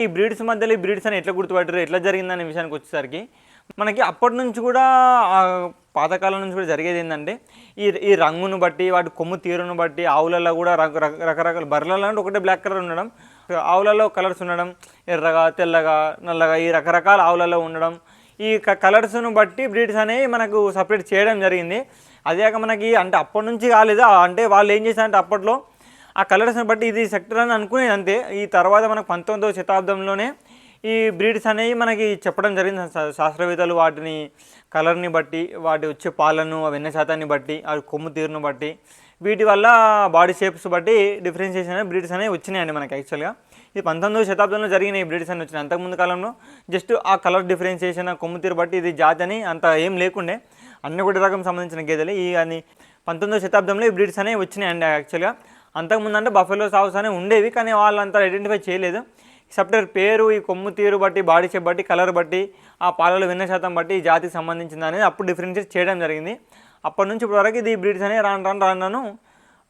ఈ బ్రీడ్స్ మధ్యలో ఈ బ్రీడ్స్ అని ఎట్లా గుర్తుపట్టారు, ఎట్లా జరిగిందనే విషయానికి వచ్చేసరికి మనకి అప్పటి నుంచి కూడా పాతకాలం నుంచి కూడా జరిగేది ఏంటంటే ఈ ఈ రంగును బట్టి వాటి కొమ్ము తీరును బట్టి ఆవులలో కూడా రకరకాల బర్రెలలో అంటే ఒకటే బ్లాక్ కలర్ ఉండడం, ఆవులలో కలర్స్ ఉండడం, ఎర్రగా తెల్లగా నల్లగా ఈ రకరకాల ఆవులలో ఉండడం, ఈ కలర్స్ను బట్టి బ్రీడ్స్ అనేవి మనకు సపరేట్ చేయడం జరిగింది. అదేక మనకి అంటే అప్పటి నుంచి కాలేదు, అంటే వాళ్ళు ఏం చేశారంటే అప్పట్లో ఆ కలర్స్ని బట్టి ఇది సెక్టర్ అని అనుకునేది అంతే. ఈ తర్వాత మనకు 19వ శతాబ్దంలోనే ఈ బ్రీడ్స్ అనేవి మనకి చెప్పడం జరిగింది. శాస్త్రవేత్తలు వాటిని కలర్ని బట్టి, వాటి వచ్చే పాలను వెన్న శాతాన్ని బట్టి, అవి కొమ్ము తీరును బట్టి, వీటి వల్ల బాడీ షేప్స్ బట్టి డిఫరెన్షియేషన్ అనే బ్రీడ్స్ అనేవి వచ్చినాయండి మనకి. యాక్చువల్గా ఇది 19వ శతాబ్దంలో జరిగిన ఈ బ్రీడ్స్ అని వచ్చినాయి. అంతకుముందు కాలంలో జస్ట్ ఆ కలర్ డిఫరెన్షియేషన్, కొమ్ము తీరు బట్టి ఇది జాతి అని అంత ఏం లేకుండే, అన్ని ఒకటి రకం సంబంధించిన గేదెలు. ఈ అని 19వ శతాబ్దంలో ఈ బ్రీడ్స్ అనేవి వచ్చినాయండి. యాక్చువల్గా అంతకుముందు అంటే బఫెలో సావ్స్ అనేవి ఉండేవి, కానీ వాళ్ళంతా ఐడెంటిఫై చేయలేదు. సపరేట్ పేరు, ఈ కొమ్ము తీరు బట్టి, బాడీ షేప్ బట్టి, కలర్ బట్టి, ఆ పాలలో వెన్న శాతం బట్టి ఈ జాతికి సంబంధించింది అనేది అప్పుడు డిఫరెన్షియేట్ చేయడం జరిగింది. అప్పటి నుంచి ఇప్పటివరకు ఇది బ్రీడ్స్ అనేవి రాను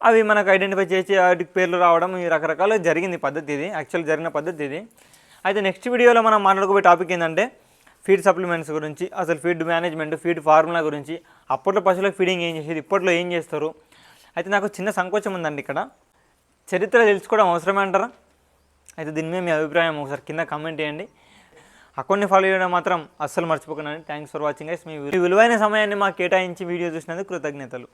అవి మనకు ఐడెంటిఫై చేసి వాటికి పేర్లు రావడం ఈ రకరకాల జరిగింది పద్ధతి. ఇది యాక్చువల్ జరిగిన పద్ధతి ఇది. అయితే నెక్స్ట్ వీడియోలో మనం మాట్లాడుకోబోయే టాపిక్ ఏంటంటే ఫీడ్ సప్లిమెంట్స్ గురించి, అసలు ఫీడ్ మేనేజ్మెంట్, ఫీడ్ ఫార్ములా గురించి, అప్పట్లో పశువులకు ఫీడింగ్ ఏం చేసేది, ఇప్పట్లో ఏం చేస్తారు. అయితే నాకు చిన్న సంకోచం ఉందండి ఇక్కడ, చరిత్ర తెలుసుకోవడం అవసరమే అంటారా? అయితే దీని మీద మీ అభిప్రాయం ఒకసారి కింద కామెంట్ చేయండి. అకౌంట్ని ఫాలో చేయడం మాత్రం అస్సలు మర్చిపోకండి. Thanks for watching guys. మీ విలువైన సమయాన్ని మాకు కేటాయించి వీడియో చూసినందుకు కృతజ్ఞతలు.